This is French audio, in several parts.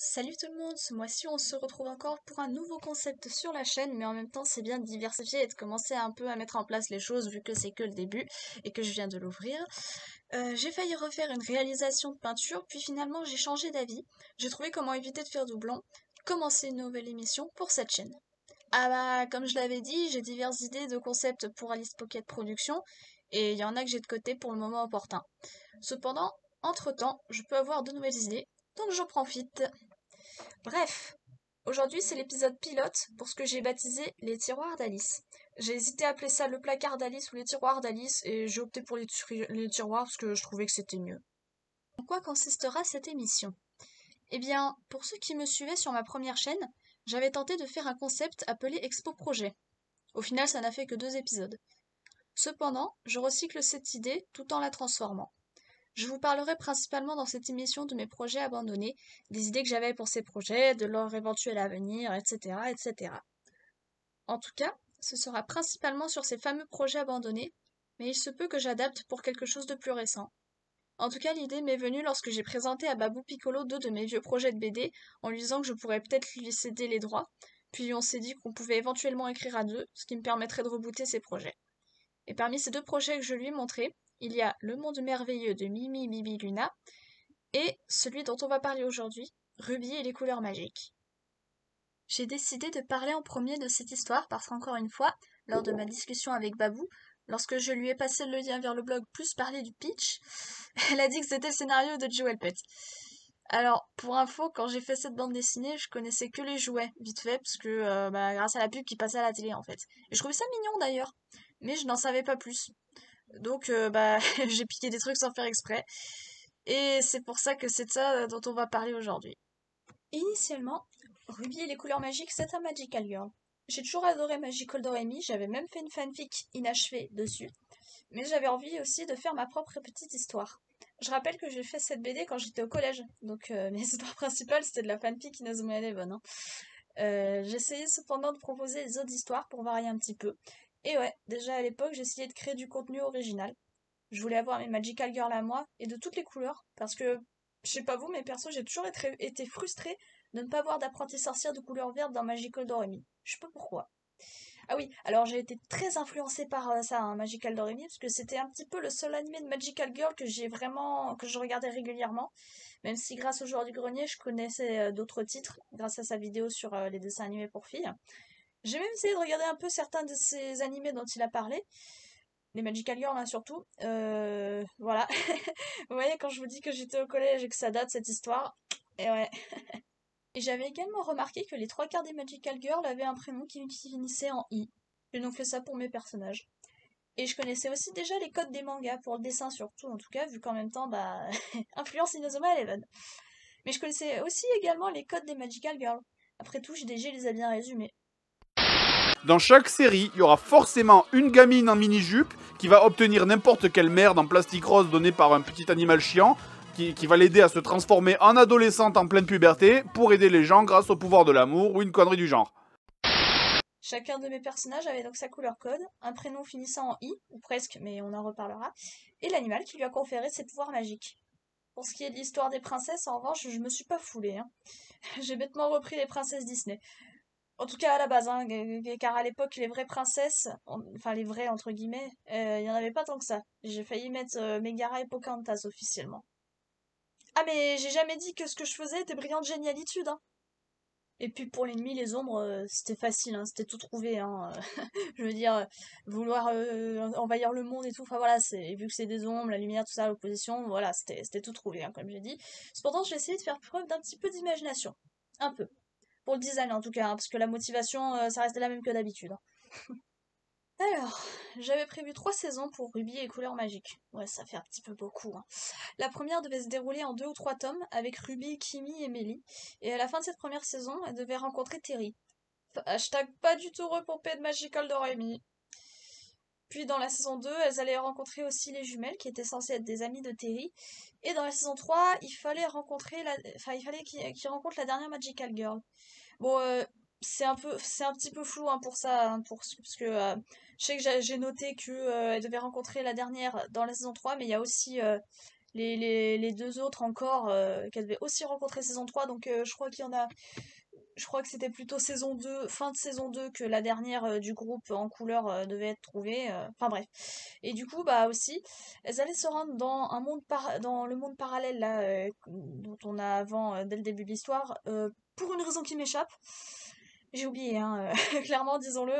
Salut tout le monde, ce mois-ci on se retrouve encore pour un nouveau concept sur la chaîne, mais en même temps c'est bien de diversifier et de commencer un peu à mettre en place les choses vu que c'est que le début et que je viens de l'ouvrir. J'ai failli refaire une réalisation de peinture, puis finalement j'ai changé d'avis. J'ai trouvé comment éviter de faire doublon, commencer une nouvelle émission pour cette chaîne. Ah bah comme je l'avais dit, j'ai diverses idées de concepts pour Alice Pocket Productions, et il y en a que j'ai de côté pour le moment opportun. Cependant, entre-temps, je peux avoir de nouvelles idées, donc j'en profite. Bref, aujourd'hui c'est l'épisode pilote pour ce que j'ai baptisé les tiroirs d'Alice. J'ai hésité à appeler ça le placard d'Alice ou les tiroirs d'Alice et j'ai opté pour les tiroirs parce que je trouvais que c'était mieux. En quoi consistera cette émission? Eh bien, pour ceux qui me suivaient sur ma première chaîne, j'avais tenté de faire un concept appelé Expo Projet. Au final, ça n'a fait que 2 épisodes. Cependant, je recycle cette idée tout en la transformant. Je vous parlerai principalement dans cette émission de mes projets abandonnés, des idées que j'avais pour ces projets, de leur éventuel avenir, etc., etc. En tout cas, ce sera principalement sur ces fameux projets abandonnés, mais il se peut que j'adapte pour quelque chose de plus récent. En tout cas, l'idée m'est venue lorsque j'ai présenté à Babou Piccolo 2 de mes vieux projets de BD, en lui disant que je pourrais peut-être lui céder les droits, puis on s'est dit qu'on pouvait éventuellement écrire à deux, ce qui me permettrait de rebooter ses projets. Et parmi ces deux projets que je lui ai montrés, il y a Le Monde Merveilleux de Mimi Bibi Luna et celui dont on va parler aujourd'hui, Ruby et les couleurs magiques. J'ai décidé de parler en premier de cette histoire parce qu'encore une fois, lors de ma discussion avec Babou, lorsque je lui ai passé le lien vers le blog plus parler du pitch, elle a dit que c'était le scénario de Joël Pett. Alors, pour info, quand j'ai fait cette bande dessinée, je connaissais que les jouets, vite fait, parce que grâce à la pub qui passait à la télé en fait. Et je trouvais ça mignon d'ailleurs, mais je n'en savais pas plus. Donc j'ai piqué des trucs sans faire exprès. Et c'est pour ça que c'est de ça dont on va parler aujourd'hui. Initialement, Ruby et les couleurs magiques, c'est un Magical Girl. J'ai toujours adoré Magical Doremi, j'avais même fait une fanfic inachevée dessus, mais j'avais envie aussi de faire ma propre petite histoire. Je rappelle que j'ai fait cette BD quand j'étais au collège, donc mes histoires principales c'était de la fanfic Inazuma Eleven. J'essayais cependant de proposer des autres histoires pour varier un petit peu. Et ouais, déjà à l'époque j'essayais de créer du contenu original. Je voulais avoir mes Magical Girls à moi, et de toutes les couleurs, parce que, je sais pas vous, mais perso, j'ai toujours été frustrée de ne pas voir d'apprentie sorcière de couleur verte dans Magical Doremi. Je sais pas pourquoi. Ah oui, alors j'ai été très influencée par ça, hein, Magical Doremi, parce que c'était un petit peu le seul animé de Magical Girl que je regardais régulièrement, même si grâce au joueur du grenier, je connaissais d'autres titres, grâce à sa vidéo sur les dessins animés pour filles. J'ai même essayé de regarder un peu certains de ces animés dont il a parlé, les Magical Girls, hein, surtout. Voilà. Vous voyez, quand je vous dis que j'étais au collège et que ça date cette histoire, et ouais. Et j'avais également remarqué que les trois quarts des Magical Girls avaient un prénom qui finissait en I. J'ai donc fait ça pour mes personnages. Et je connaissais aussi déjà les codes des mangas, pour le dessin surtout, en tout cas, vu qu'en même temps, influence Inazuma Eleven. Mais je connaissais aussi également les codes des Magical Girls. Après tout, JDG les a bien résumés. Dans chaque série, il y aura forcément une gamine en mini-jupe qui va obtenir n'importe quelle merde en plastique rose donnée par un petit animal chiant qui va l'aider à se transformer en adolescente en pleine puberté pour aider les gens grâce au pouvoir de l'amour ou une connerie du genre. Chacun de mes personnages avait donc sa couleur code, un prénom finissant en I, ou presque, mais on en reparlera, et l'animal qui lui a conféré ses pouvoirs magiques. Pour ce qui est de l'histoire des princesses, en revanche, je me suis pas foulée, hein. J'ai bêtement repris les princesses Disney. En tout cas à la base, hein, car à l'époque, les vraies princesses, enfin les vraies entre guillemets, il y en avait pas tant que ça. J'ai failli mettre Megara et Pocahontas officiellement. Ah mais j'ai jamais dit que ce que je faisais était brillante génialitude, hein. Et puis pour l'ennemi, les ombres, c'était facile, hein, c'était tout trouvé, hein. Je veux dire, vouloir envahir le monde et tout, enfin voilà, vu que c'est des ombres, la lumière, tout ça, l'opposition, voilà, c'était tout trouvé, hein, comme j'ai dit. Cependant, j'ai essayé de faire preuve d'un petit peu d'imagination. Un peu. Pour le design en tout cas, hein, parce que la motivation, ça restait la même que d'habitude, hein. Alors, j'avais prévu 3 saisons pour Ruby et Couleurs Magiques. Ouais, ça fait un petit peu beaucoup, hein. La première devait se dérouler en 2 ou 3 tomes, avec Ruby, Kimi et Melly. Et à la fin de cette première saison, elle devait rencontrer Terry. Hashtag pas du tout repompé de Magical Doremi. Puis dans la saison 2, elles allaient rencontrer aussi les jumelles, qui étaient censées être des amies de Terry. Et dans la saison 3, il fallait qu'il rencontre la dernière Magical Girl. Bon, c'est un petit peu flou, hein, pour ça, hein, parce que je sais que j'ai noté que elle devait rencontrer la dernière dans la saison 3, mais il y a aussi les deux autres encore qu'elle devait aussi rencontrer saison 3. Donc je crois qu'il y en a. Je crois que c'était plutôt saison 2, fin de saison 2 que la dernière du groupe en couleur devait être trouvée. Enfin bref. Et du coup, bah aussi, elles allaient se rendre dans dans le monde parallèle là, dont on a avant dès le début de l'histoire, pour une raison qui m'échappe. J'ai oublié, hein, clairement, disons-le,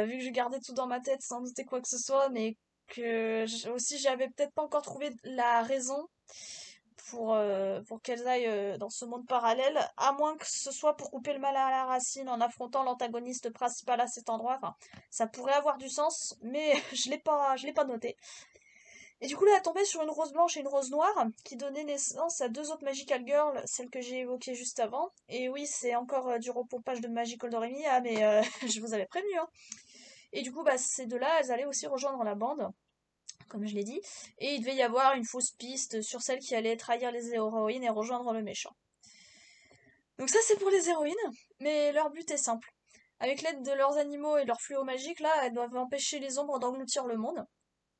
vu que je gardais tout dans ma tête sans noter quoi que ce soit, mais que aussi j'avais peut-être pas encore trouvé la raison pour qu'elles aillent dans ce monde parallèle, à moins que ce soit pour couper le mal à la racine en affrontant l'antagoniste principal à cet endroit. Enfin, ça pourrait avoir du sens, mais je l'ai pas noté. Et du coup, là, elle tombait sur une rose blanche et une rose noire, qui donnaient naissance à deux autres Magical Girls, celles que j'ai évoquées juste avant. Et oui, c'est encore du repompage de Magical Doremi, ah, mais je vous avais prévenu, hein. Et du coup, bah, ces deux-là, elles allaient aussi rejoindre la bande, comme je l'ai dit, et il devait y avoir une fausse piste sur celle qui allait trahir les héroïnes et rejoindre le méchant. Donc ça, c'est pour les héroïnes, mais leur but est simple. Avec l'aide de leurs animaux et leurs fluos magiques, là, elles doivent empêcher les ombres d'engloutir le monde.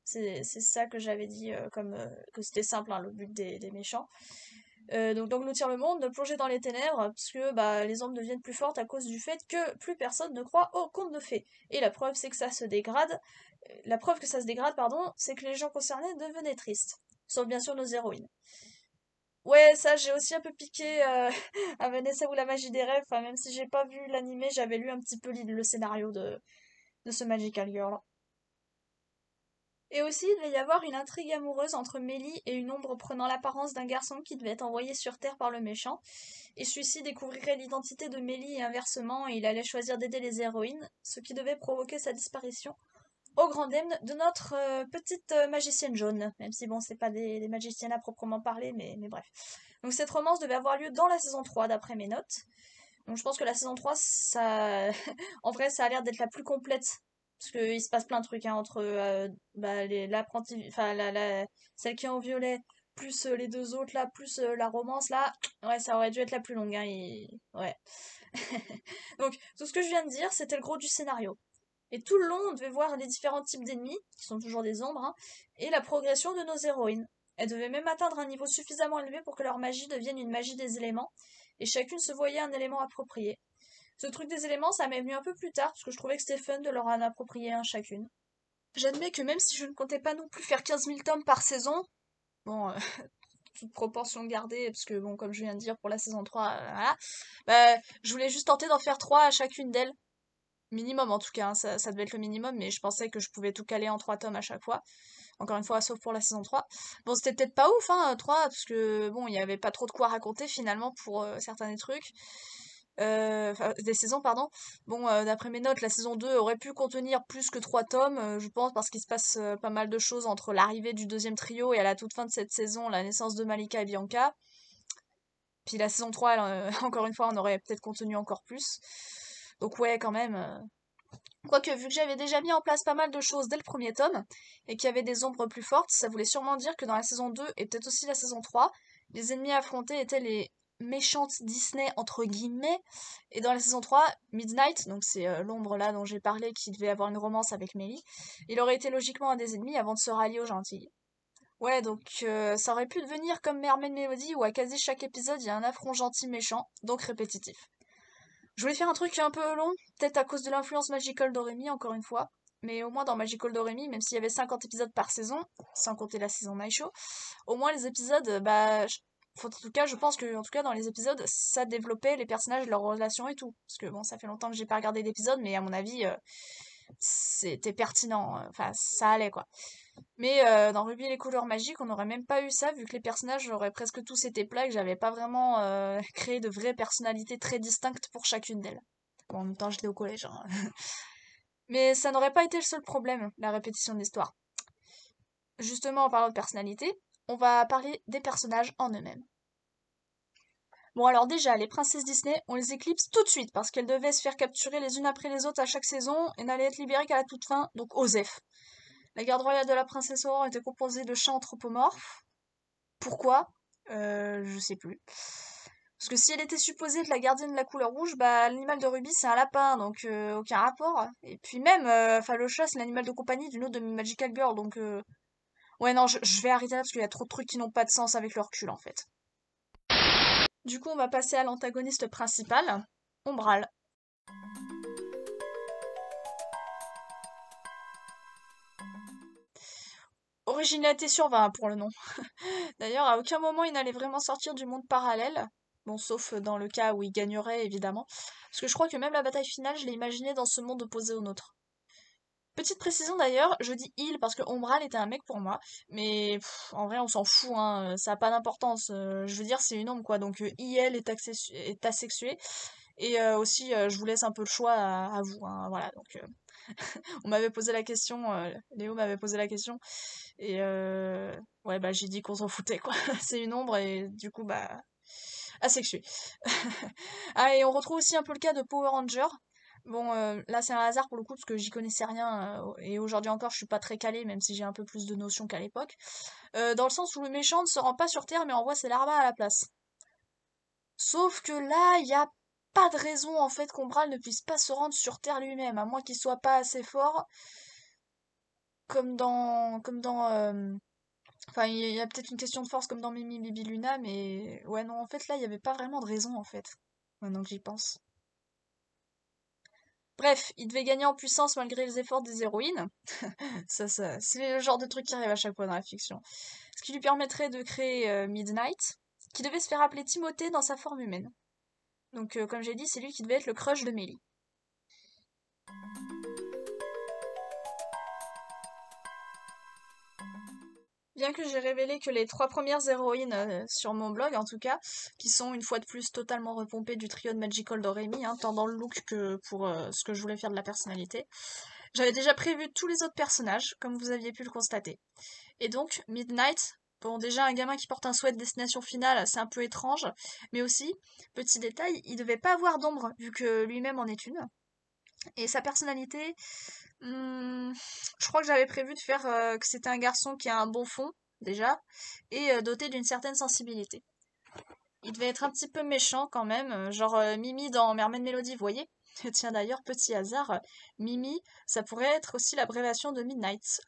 C'est ça que j'avais dit que c'était simple, hein, le but des méchants. Donc d'engloutir le monde, de plonger dans les ténèbres, parce que bah, les ombres deviennent plus fortes à cause du fait que plus personne ne croit aux contes de fées. Et la preuve c'est que ça se dégrade. La preuve que ça se dégrade, pardon, c'est que les gens concernés devenaient tristes. Sauf bien sûr nos héroïnes. Ouais, ça j'ai aussi un peu piqué à Vanessa ou la magie des rêves. Enfin, même si j'ai pas vu l'animé, j'avais lu un petit peu le scénario de ce Magical Girl. Et aussi, il devait y avoir une intrigue amoureuse entre Mélie et une ombre prenant l'apparence d'un garçon qui devait être envoyé sur Terre par le méchant. Et celui-ci découvrirait l'identité de Mélie et inversement, et il allait choisir d'aider les héroïnes, ce qui devait provoquer sa disparition au grand dam de notre petite magicienne jaune. Même si bon, c'est pas des magiciennes à proprement parler, mais bref. Donc cette romance devait avoir lieu dans la saison 3 d'après mes notes. Donc je pense que la saison 3, ça... en vrai, ça a l'air d'être la plus complète. Parce qu'il se passe plein de trucs hein, entre bah, l'apprenti, enfin celle qui est en violet, plus les deux autres là, plus la romance là. Ouais, ça aurait dû être la plus longue. Hein, ouais. Donc tout ce que je viens de dire, c'était le gros du scénario. Et tout le long, on devait voir les différents types d'ennemis, qui sont toujours des ombres, hein, et la progression de nos héroïnes. Elles devaient même atteindre un niveau suffisamment élevé pour que leur magie devienne une magie des éléments, et chacune se voyait un élément approprié. Ce truc des éléments, ça m'est venu un peu plus tard, parce que je trouvais que c'était fun de leur en approprier un chacune. J'admets que même si je ne comptais pas non plus faire 15 000 tomes par saison, bon, toute proportion gardée, parce que bon, comme je viens de dire pour la saison 3, voilà, bah, je voulais juste tenter d'en faire 3 à chacune d'elles. Minimum en tout cas, hein, ça devait être le minimum, mais je pensais que je pouvais tout caler en 3 tomes à chaque fois. Encore une fois, sauf pour la saison 3. Bon, c'était peut-être pas ouf, hein, 3, parce que bon, il n'y avait pas trop de quoi raconter finalement pour certains des trucs. Enfin, des saisons, pardon. Bon, d'après mes notes, la saison 2 aurait pu contenir plus que 3 tomes, je pense, parce qu'il se passe pas mal de choses entre l'arrivée du deuxième trio et à la toute fin de cette saison, la naissance de Malika et Bianca. Puis la saison 3, encore une fois, on aurait peut-être contenu encore plus. Donc ouais, quand même. Quoique, vu que j'avais déjà mis en place pas mal de choses dès le premier tome, et qu'il y avait des ombres plus fortes, ça voulait sûrement dire que dans la saison 2, et peut-être aussi la saison 3, les ennemis affrontés étaient les méchantes Disney, entre guillemets, et dans la saison 3, Midnight, donc c'est l'ombre là dont j'ai parlé, qui devait avoir une romance avec Mélie, il aurait été logiquement un des ennemis avant de se rallier aux gentils. Ouais, donc ça aurait pu devenir comme Mermaid Melody, où à quasi chaque épisode, il y a un affront gentil méchant, donc répétitif. Je voulais faire un truc un peu long, peut-être à cause de l'influence Magical Doremi, encore une fois. Mais au moins dans Magical Doremi, même s'il y avait 50 épisodes par saison, sans compter la saison Naisho, au moins les épisodes, bah, en tout cas, je pense que en tout cas dans les épisodes, ça développait les personnages, leurs relations et tout. Parce que bon, ça fait longtemps que j'ai pas regardé d'épisodes, mais à mon avis, c'était pertinent. Enfin, ça allait quoi. Mais dans Ruby et les couleurs magiques, on n'aurait même pas eu ça, vu que les personnages auraient presque tous été plats et que j'avais pas vraiment créé de vraies personnalités très distinctes pour chacune d'elles. Bon, en même temps, j'étais au collège. Hein. Mais ça n'aurait pas été le seul problème, la répétition de l'histoire. Justement, en parlant de personnalité, on va parler des personnages en eux-mêmes. Bon, alors déjà, les princesses Disney, on les éclipse tout de suite parce qu'elles devaient se faire capturer les unes après les autres à chaque saison et n'allaient être libérées qu'à la toute fin, donc Osef. La garde royale de la princesse Aurore était composée de chats anthropomorphes. Pourquoi Je sais plus. Parce que si elle était supposée être la gardienne de la couleur rouge, bah l'animal de Ruby c'est un lapin, donc aucun rapport. Et puis même, enfin le chat c'est l'animal de compagnie d'une autre de Magical Girl, donc ouais Ouais, non, je vais arrêter là parce qu'il y a trop de trucs qui n'ont pas de sens avec le recul, en fait. Du coup, on va passer à l'antagoniste principal, Umbral. Originalité sur 20 pour le nom. D'ailleurs, à aucun moment il n'allait vraiment sortir du monde parallèle. Bon, sauf dans le cas où il gagnerait, évidemment. Parce que je crois que même la bataille finale, je l'ai imaginée dans ce monde opposé au nôtre. Petite précision d'ailleurs, je dis il parce que Umbral était un mec pour moi, mais en vrai on s'en fout, hein, ça a pas d'importance. Je veux dire, c'est une homme quoi, donc IL est asexué. Et aussi, je vous laisse un peu le choix à vous, hein, voilà. Donc, on m'avait posé la question, Léo m'avait posé la question, et ouais, bah j'ai dit qu'on s'en foutait quoi. C'est une ombre et du coup, bah asexué. Ah, et on retrouve aussi un peu le cas de Power Ranger. Bon, là c'est un hasard pour le coup parce que j'y connaissais rien et aujourd'hui encore je suis pas très calée même si j'ai un peu plus de notions qu'à l'époque. Dans le sens où le méchant ne se rend pas sur Terre mais envoie ses larvas à la place. Sauf que là, il n'y a pas de raison en fait qu'Umbral ne puisse pas se rendre sur Terre lui-même, à moins qu'il soit pas assez fort, enfin, il y a peut-être une question de force comme dans Mimi Bibi Luna, mais ouais, non, en fait, là, il n'y avait pas vraiment de raison, en fait, maintenant que j'y pense. Bref, il devait gagner en puissance malgré les efforts des héroïnes. C'est le genre de truc qui arrive à chaque fois dans la fiction. Ce qui lui permettrait de créer Midnight, qui devait se faire appeler Timothée dans sa forme humaine. Donc, comme j'ai dit, c'est lui qui devait être le crush de Mélie. Bien que j'ai révélé que les 3 premières héroïnes sur mon blog, en tout cas, qui sont une fois de plus totalement repompées du trio de Magical Doremi, hein, tant dans le look que pour ce que je voulais faire de la personnalité, j'avais déjà prévu tous les autres personnages, comme vous aviez pu le constater. Et donc, Midnight, bon, déjà un gamin qui porte un sweat destination finale, c'est un peu étrange, mais aussi, petit détail, il devait pas avoir d'ombre, vu que lui-même en est une. Et sa personnalité, je crois que j'avais prévu de faire que c'était un garçon qui a un bon fond, déjà, et doté d'une certaine sensibilité. Il devait être un petit peu méchant quand même, genre Mimi dans Mermaid Melody, vous voyez? Tiens d'ailleurs, petit hasard, Mimi, ça pourrait être aussi l'abréviation de Midnight.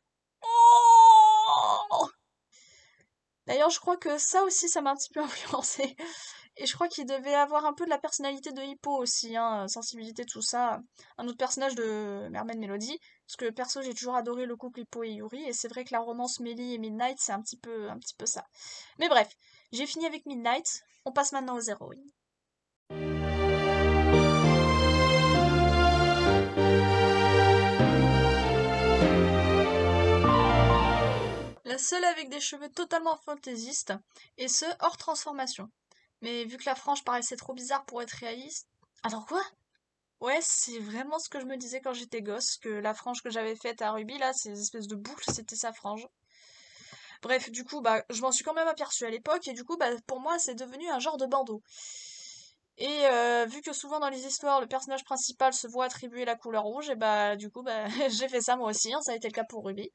Oh, d'ailleurs, je crois que ça aussi, ça m'a un petit peu influencé. Et je crois qu'il devait avoir un peu de la personnalité de Hippo aussi, hein, sensibilité, tout ça. Un autre personnage de Mermaid Melody. Parce que perso, j'ai toujours adoré le couple Hippo et Yuri. Et c'est vrai que la romance Melly et Midnight, c'est un petit peu ça. Mais bref, j'ai fini avec Midnight. On passe maintenant aux héroïnes. La seule avec des cheveux totalement fantaisistes, et ce, hors transformation. Mais vu que la frange paraissait trop bizarre pour être réaliste... Alors quoi? Ouais, c'est vraiment ce que je me disais quand j'étais gosse, que la frange que j'avais faite à Ruby, là, ces espèces de boucles, c'était sa frange. Bref, du coup, bah, je m'en suis quand même aperçue à l'époque, et du coup, bah, pour moi, c'est devenu un genre de bandeau. Et vu que souvent dans les histoires, le personnage principal se voit attribuer la couleur rouge, et bah, du coup, bah, j'ai fait ça moi aussi, hein, ça a été le cas pour Ruby.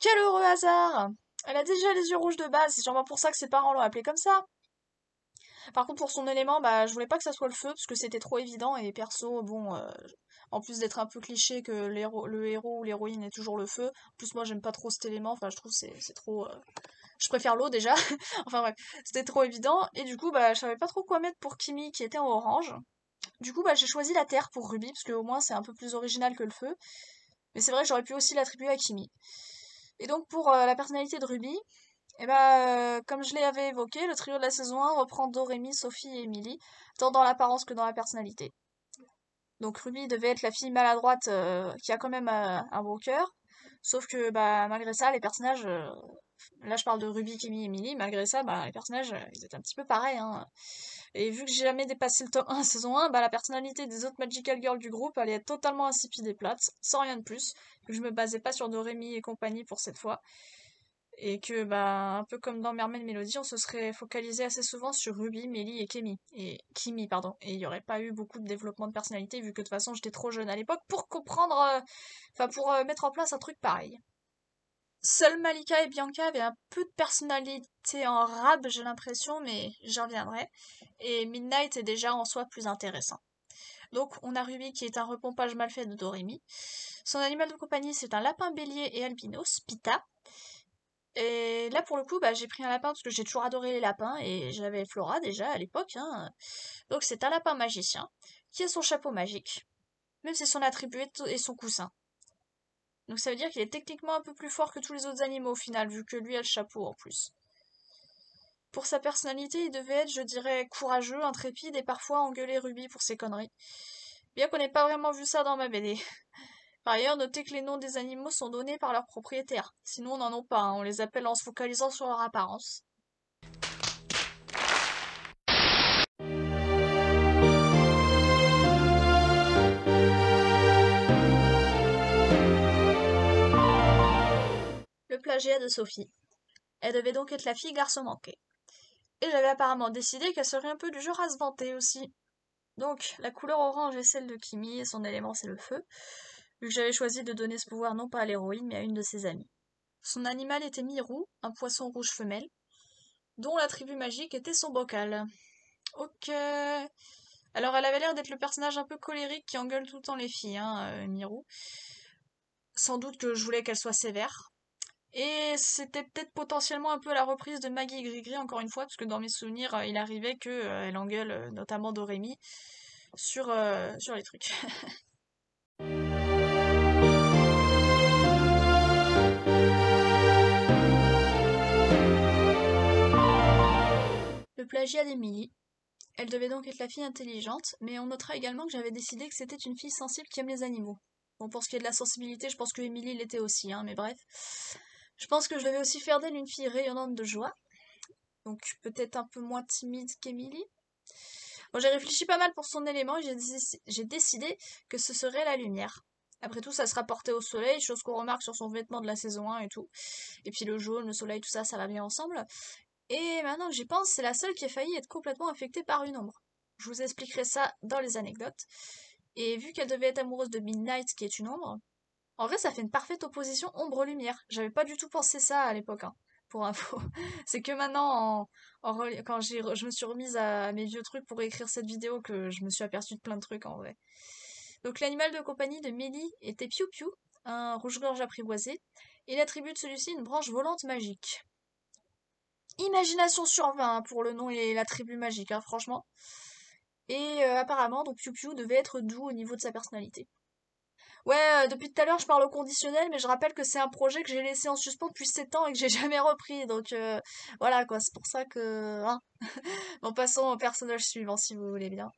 Quel heureux hasard! Elle a déjà les yeux rouges de base, c'est sûrement pour ça que ses parents l'ont appelée comme ça. Par contre, pour son élément, bah, je voulais pas que ça soit le feu, parce que c'était trop évident, et perso, bon, en plus d'être un peu cliché que le héros ou l'héroïne est toujours le feu, en plus moi j'aime pas trop cet élément, enfin je trouve c'est trop... Je préfère l'eau déjà, enfin bref, c'était trop évident, et du coup, bah, je savais pas trop quoi mettre pour Kimi qui était en orange. Du coup, bah, j'ai choisi la terre pour Ruby, parce qu'au moins c'est un peu plus original que le feu, mais c'est vrai que j'aurais pu aussi l'attribuer à Kimi. Et donc pour la personnalité de Ruby, et bah, comme je l'avais évoqué, le trio de la saison 1 reprend Doremi, Sophie et Emily, tant dans l'apparence que dans la personnalité. Donc Ruby devait être la fille maladroite qui a quand même un beau cœur, sauf que bah malgré ça, les personnages, là je parle de Ruby, Kimi et Emily, malgré ça, bah les personnages, ils étaient un petit peu pareils, hein. Et vu que j'ai jamais dépassé le top 1 saison 1, bah la personnalité des autres Magical Girls du groupe allait être totalement insipide et plate, sans rien de plus, que je me basais pas sur Doremi et compagnie pour cette fois. Et que, bah, un peu comme dans Mermaid Melody, on se serait focalisé assez souvent sur Ruby, Melly et Kimi, pardon. Et il n'y aurait pas eu beaucoup de développement de personnalité, vu que de toute façon j'étais trop jeune à l'époque pour comprendre, enfin pour mettre en place un truc pareil. Seuls Malika et Bianca avaient un peu de personnalité en rab, j'ai l'impression, mais j'y reviendrai. Et Midnight est déjà en soi plus intéressant. Donc on a Ruby qui est un repompage mal fait de Doremi. Son animal de compagnie c'est un lapin bélier et albinos, Pita. Et là, pour le coup, j'ai pris un lapin parce que j'ai toujours adoré les lapins et j'avais Flora déjà à l'époque, hein. Donc c'est un lapin magicien qui a son chapeau magique, même si son attribut est son coussin. Donc ça veut dire qu'il est techniquement un peu plus fort que tous les autres animaux au final, vu que lui a le chapeau en plus. Pour sa personnalité, il devait être, je dirais, courageux, intrépide et parfois engueuler Ruby pour ses conneries. Bien qu'on n'ait pas vraiment vu ça dans ma BD. Par ailleurs, notez que les noms des animaux sont donnés par leurs propriétaires. Sinon, on n'en a pas, hein. On les appelle en se focalisant sur leur apparence. Le plagiat de Sophie. Elle devait donc être la fille garçon manqué. Et j'avais apparemment décidé qu'elle serait un peu du genre à se vanter aussi. Donc, la couleur orange est celle de Kimi et son élément c'est le feu, vu que j'avais choisi de donner ce pouvoir non pas à l'héroïne mais à une de ses amies. Son animal était Miru, un poisson rouge femelle, dont l'attribut magique était son bocal. Ok. Alors elle avait l'air d'être le personnage un peu colérique qui engueule tout le temps les filles, hein, Miru. Sans doute que je voulais qu'elle soit sévère. Et c'était peut-être potentiellement un peu la reprise de Maggie Grigri, encore une fois, parce que dans mes souvenirs, il arrivait que elle engueule notamment Doremi sur les trucs. Le plagiat d'Emily. Elle devait donc être la fille intelligente, mais on notera également que j'avais décidé que c'était une fille sensible qui aime les animaux. Bon, pour ce qui est de la sensibilité, je pense que Emily l'était aussi, hein, mais bref. Je pense que je devais aussi faire d'elle une fille rayonnante de joie, donc peut-être un peu moins timide qu'Emily. Bon, j'ai réfléchi pas mal pour son élément et j'ai décidé que ce serait la lumière. Après tout, ça se rapportait au soleil, chose qu'on remarque sur son vêtement de la saison 1 et tout. Et puis le jaune, le soleil, tout ça, ça va bien ensemble. Et maintenant que j'y pense, c'est la seule qui a failli être complètement affectée par une ombre. Je vous expliquerai ça dans les anecdotes. Et vu qu'elle devait être amoureuse de Midnight, qui est une ombre, en vrai, ça fait une parfaite opposition ombre-lumière. J'avais pas du tout pensé ça à l'époque, hein, pour info. C'est que maintenant, quand je me suis remise à mes vieux trucs pour écrire cette vidéo, que je me suis aperçue de plein de trucs en vrai. Donc l'animal de compagnie de Mélie était Piu Piu, un rouge-gorge apprivoisé, et l'attribut de celui-ci une branche volante magique. Imagination sur 20 hein, pour le nom et l'attribut magique, hein, franchement. Et apparemment, donc Piu Piu devait être doux au niveau de sa personnalité. Ouais, depuis tout à l'heure, je parle au conditionnel, mais je rappelle que c'est un projet que j'ai laissé en suspens depuis 7 ans et que j'ai jamais repris. Donc voilà quoi, c'est pour ça que. Hein. Bon, passons au personnage suivant si vous voulez bien.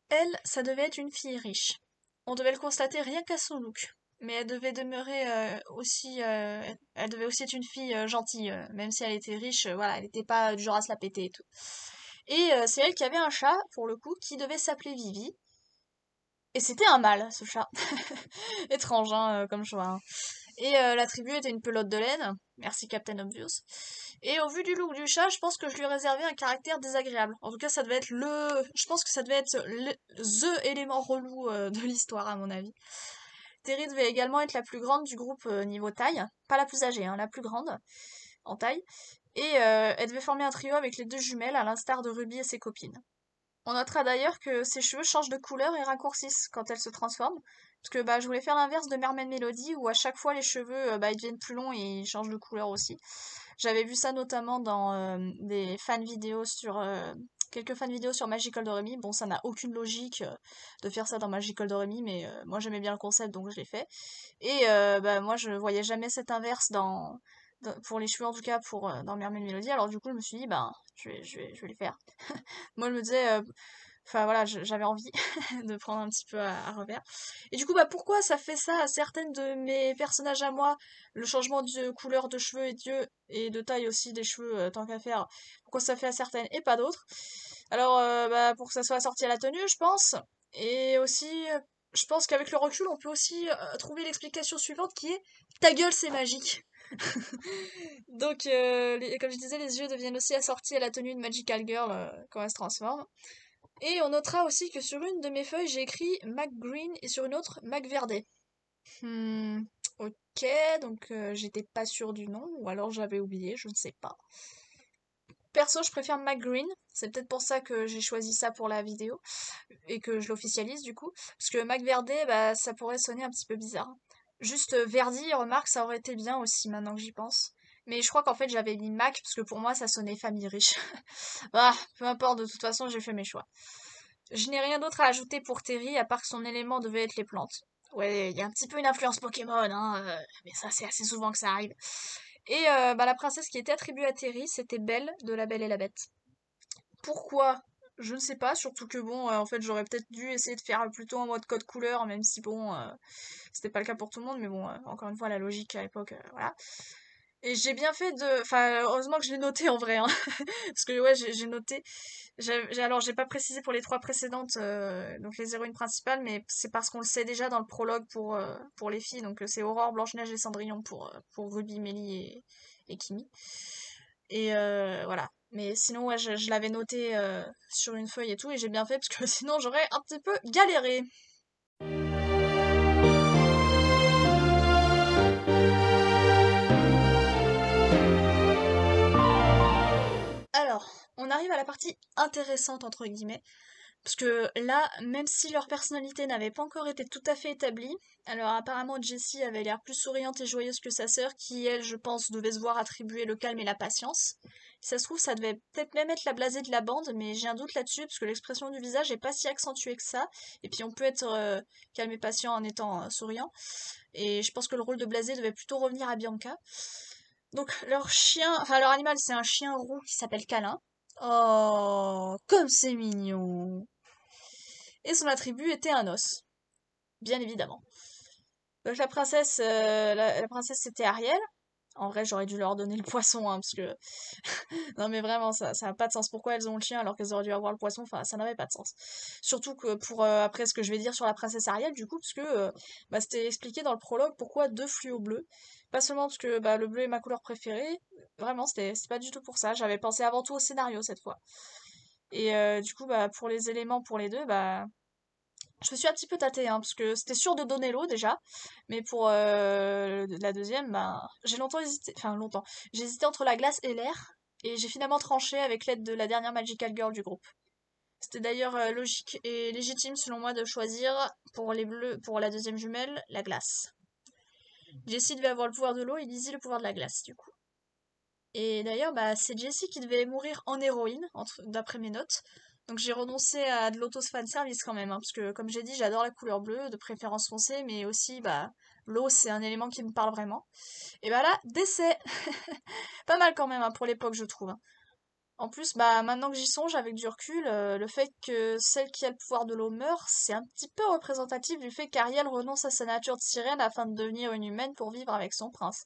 Elle, ça devait être une fille riche. On devait le constater rien qu'à son look. Mais elle devait demeurer aussi. Elle devait aussi être une fille gentille, même si elle était riche, voilà, elle n'était pas du genre à se la péter et tout. Et c'est elle qui avait un chat, pour le coup, qui devait s'appeler Vivi. Et c'était un mâle, ce chat. Étrange, hein, comme choix. Hein. Et la tribu était une pelote de laine. Merci Captain Obvious. Et au vu du look du chat, je pense que je lui réservais un caractère désagréable. En tout cas, ça devait être le... Je pense que ça devait être the élément relou de l'histoire, à mon avis. Terry devait également être la plus grande du groupe niveau taille. Pas la plus âgée, hein, la plus grande en taille. Et elle devait former un trio avec les deux jumelles, à l'instar de Ruby et ses copines. On notera d'ailleurs que ses cheveux changent de couleur et raccourcissent quand elle se transforme. Parce que je voulais faire l'inverse de Mermaid Melody où à chaque fois les cheveux ils deviennent plus longs et ils changent de couleur aussi. J'avais vu ça notamment dans des fan vidéos sur quelques fan vidéos sur Magical Doremi. Bon, ça n'a aucune logique de faire ça dans Magical Doremi, mais moi j'aimais bien le concept donc je l'ai fait. Et moi je voyais jamais cet inverse pour les cheveux en tout cas dans Mermaid Melody. Alors du coup je me suis dit je vais les faire. Moi je me disais enfin voilà, j'avais envie de prendre un petit peu à revers. Et du coup, pourquoi ça fait ça à certaines de mes personnages à moi, le changement de couleur de cheveux et de taille aussi des cheveux, tant qu'à faire, pourquoi ça fait à certaines et pas d'autres? Alors, pour que ça soit assorti à la tenue, je pense. Et aussi, je pense qu'avec le recul, on peut aussi trouver l'explication suivante qui est ta gueule, c'est magique. Donc, comme je disais, les yeux deviennent aussi assortis à la tenue de Magical Girl quand elle se transforme. Et on notera aussi que sur une de mes feuilles, j'ai écrit Mac Green et sur une autre Mac Verde. Hmm, ok, donc j'étais pas sûre du nom, ou alors j'avais oublié, je ne sais pas. Perso, je préfère McGreen. C'est peut-être pour ça que j'ai choisi ça pour la vidéo et que je l'officialise du coup. Parce que McVerde, bah, ça pourrait sonner un petit peu bizarre. Juste Verdi, remarque, ça aurait été bien aussi maintenant que j'y pense. Mais je crois qu'en fait j'avais mis Mac parce que pour moi ça sonnait famille riche. Bah, peu importe, de toute façon j'ai fait mes choix. Je n'ai rien d'autre à ajouter pour Terry à part que son élément devait être les plantes. Ouais, il y a un petit peu une influence Pokémon, hein, mais ça c'est assez souvent que ça arrive. Et bah, la princesse qui était attribuée à Terry, c'était Belle de La Belle et la Bête. Pourquoi? Je ne sais pas, surtout que bon, en fait, j'aurais peut-être dû essayer de faire plutôt en mode code couleur, même si bon, c'était pas le cas pour tout le monde, mais bon, encore une fois, la logique à l'époque, voilà. Et j'ai bien fait de... Enfin, heureusement que je l'ai noté en vrai, hein. Parce que ouais, j'ai noté. Alors, j'ai pas précisé pour les trois précédentes, donc les héroïnes principales, mais c'est parce qu'on le sait déjà dans le prologue pour les filles, donc c'est Aurore, Blanche-Neige et Cendrillon pour Ruby, Mélie et Kimi. Et voilà. Mais sinon, ouais, je l'avais noté sur une feuille et tout, et j'ai bien fait parce que sinon j'aurais un petit peu galéré. Alors, on arrive à la partie intéressante entre guillemets, parce que là, même si leur personnalité n'avait pas encore été tout à fait établie, alors apparemment Jessie avait l'air plus souriante et joyeuse que sa sœur, qui elle, je pense, devait se voir attribuer le calme et la patience. Si ça se trouve, ça devait peut-être même être la blasée de la bande, mais j'ai un doute là-dessus, parce que l'expression du visage est pas si accentuée que ça, et puis on peut être calme et patient en étant souriant, et je pense que le rôle de blasé devait plutôt revenir à Bianca. Donc leur chien, enfin leur animal, c'est un chien roux qui s'appelle Câlin. Oh, comme c'est mignon. Et son attribut était un os, bien évidemment. Donc la princesse c'était Ariel. En vrai, j'aurais dû leur donner le poisson, hein, parce que non mais vraiment, ça n'a pas de sens. Pourquoi elles ont le chien alors qu'elles auraient dû avoir le poisson? Enfin, ça n'avait pas de sens. Surtout que pour après ce que je vais dire sur la princesse Ariel, du coup, parce que bah, c'était expliqué dans le prologue pourquoi deux fluos bleus. Pas seulement parce que bah, le bleu est ma couleur préférée. Vraiment, c'était pas du tout pour ça. J'avais pensé avant tout au scénario cette fois. Et du coup, bah, pour les éléments pour les deux, bah je me suis un petit peu tâtée, hein, parce que c'était sûr de donner l'eau déjà, mais pour la deuxième, ben, j'ai longtemps hésité, enfin longtemps, j'ai hésité entre la glace et l'air, et j'ai finalement tranché avec l'aide de la dernière Magical Girl du groupe. C'était d'ailleurs logique et légitime selon moi de choisir pour les bleus, pour la deuxième jumelle, la glace. Jessie devait avoir le pouvoir de l'eau et Lizzie le pouvoir de la glace, du coup. Et d'ailleurs, bah, c'est Jessie qui devait mourir en héroïne, d'après mes notes. Donc j'ai renoncé à de l'auto-fan-service quand même, hein, parce que comme j'ai dit, j'adore la couleur bleue, de préférence foncée, mais aussi, bah, l'eau, c'est un élément qui me parle vraiment. Et bah là, décès. Pas mal quand même, hein, pour l'époque, je trouve, hein. En plus, bah, maintenant que j'y songe, avec du recul, le fait que celle qui a le pouvoir de l'eau meurt, c'est un petit peu représentatif du fait qu'Ariel renonce à sa nature de sirène afin de devenir une humaine pour vivre avec son prince.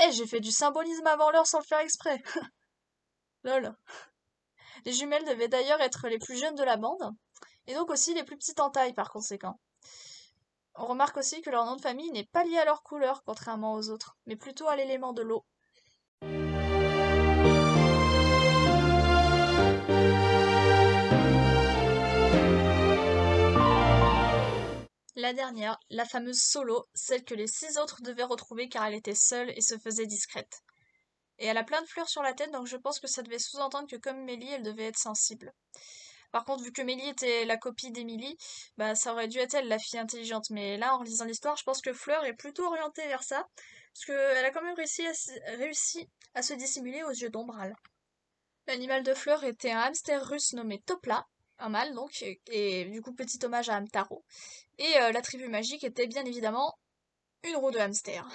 Eh, j'ai fait du symbolisme avant l'heure sans le faire exprès. Lol. Les jumelles devaient d'ailleurs être les plus jeunes de la bande, et donc aussi les plus petites en taille par conséquent. On remarque aussi que leur nom de famille n'est pas lié à leur couleur, contrairement aux autres, mais plutôt à l'élément de l'eau. La dernière, la fameuse Solo, celle que les 6 autres devaient retrouver car elle était seule et se faisait discrète. Et elle a plein de fleurs sur la tête, donc je pense que ça devait sous-entendre que comme Mélie, elle devait être sensible. Par contre, vu que Mélie était la copie d'Émilie, bah ça aurait dû être elle la fille intelligente. Mais là, en relisant l'histoire, je pense que Fleur est plutôt orientée vers ça, parce qu'elle a quand même réussi à se dissimuler aux yeux d'Ombral. L'animal de Fleur était un hamster russe nommé Topla, un mâle donc, et du coup petit hommage à Hamtaro. Et l'attribut magique était bien évidemment une roue de hamster.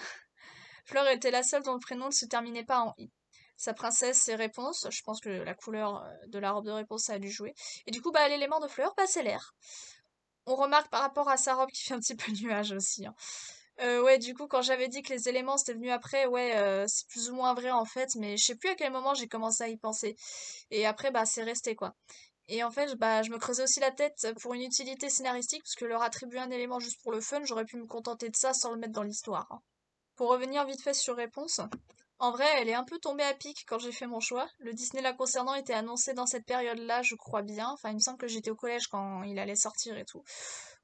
Fleur était la seule dont le prénom ne se terminait pas en i. Sa princesse, ses réponses, je pense que la couleur de la robe de réponse ça a dû jouer. Et du coup, bah, l'élément de Fleur, bah, c'est l'air. On remarque par rapport à sa robe qui fait un petit peu nuage aussi, hein. Ouais, du coup, quand j'avais dit que les éléments c'était venu après, ouais, c'est plus ou moins vrai en fait, mais je sais plus à quel moment j'ai commencé à y penser. Et après, bah, c'est resté quoi. Et en fait, bah, je me creusais aussi la tête pour une utilité scénaristique, parce que leur attribuer un élément juste pour le fun, j'aurais pu me contenter de ça sans le mettre dans l'histoire, hein. Pour revenir vite fait sur Réponse, en vrai, elle est un peu tombée à pic quand j'ai fait mon choix. Le Disney la concernant était annoncé dans cette période-là, je crois bien. Enfin, il me semble que j'étais au collège quand il allait sortir et tout.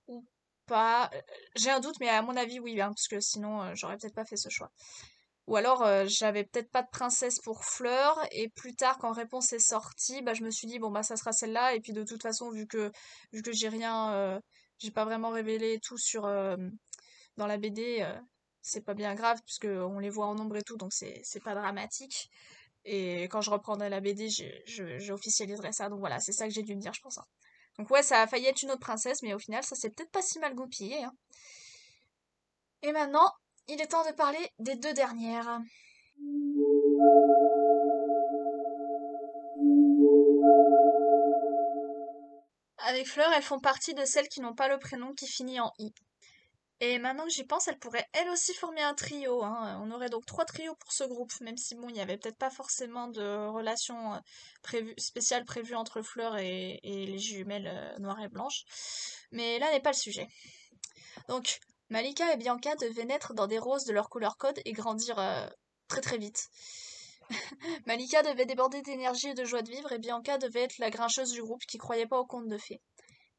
Ou pas. J'ai un doute, mais à mon avis, oui, hein, parce que sinon, j'aurais peut-être pas fait ce choix. Ou alors, j'avais peut-être pas de princesse pour Fleur, et plus tard, quand Réponse est sortie, bah, je me suis dit, bon, bah, ça sera celle-là, et puis de toute façon, vu que j'ai rien, j'ai pas vraiment révélé tout dans la BD, c'est pas bien grave, puisque on les voit en nombre et tout, donc c'est pas dramatique. Et quand je reprendrai la BD, j'officialiserai ça, donc voilà, c'est ça que j'ai dû me dire, je pense, hein. Donc ouais, ça a failli être une autre princesse, mais au final, ça s'est peut-être pas si mal goupillé, hein. Et maintenant, il est temps de parler des deux dernières. Avec Fleur, elles font partie de celles qui n'ont pas le prénom qui finit en I. Et maintenant que j'y pense, elles pourraient elles aussi former un trio, hein. On aurait donc 3 trios pour ce groupe, même si bon, il n'y avait peut-être pas forcément de relation spéciale prévue entre Fleur et les jumelles noires et blanches. Mais là n'est pas le sujet. Donc, Malika et Bianca devaient naître dans des roses de leur couleur code et grandir très très vite. Malika devait déborder d'énergie et de joie de vivre, et Bianca devait être la grincheuse du groupe qui croyait pas aux contes de fées.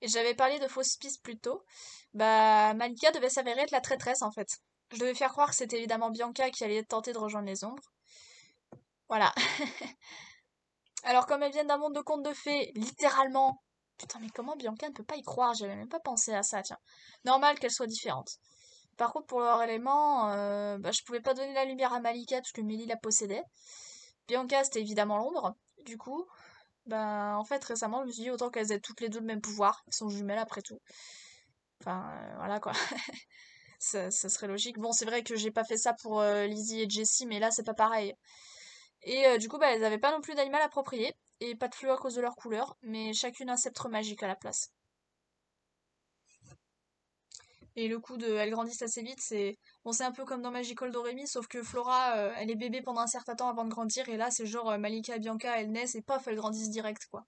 Et j'avais parlé de fausses pistes plus tôt. Bah, Malika devait s'avérer être la traîtresse en fait. Je devais faire croire que c'était évidemment Bianca qui allait tenter de rejoindre les ombres. Voilà. Alors comme elles viennent d'un monde de contes de fées, littéralement. Putain, mais comment Bianca ne peut pas y croire? J'avais même pas pensé à ça, tiens. Normal qu'elles soient différentes. Par contre, pour leur élément, bah, je pouvais pas donner la lumière à Malika parce que Mélie la possédait. Bianca, c'était évidemment l'ombre. Du coup, bah, en fait, récemment, je me suis dit autant qu'elles aient toutes les deux le même pouvoir. Elles sont jumelles après tout. Enfin, voilà quoi. Ça serait logique. Bon, c'est vrai que j'ai pas fait ça pour Lizzie et Jessie, mais là, c'est pas pareil. Et du coup, bah, elles avaient pas non plus d'animal approprié, et pas de fluo à cause de leur couleur, mais chacune un sceptre magique à la place. Et le coup de elles grandissent assez vite, c'est bon, c'est un peu comme dans Magical Doremi, sauf que Flora, elle est bébé pendant un certain temps avant de grandir, et là, c'est genre Malika et Bianca, elles naissent et paf, elles grandissent direct, quoi.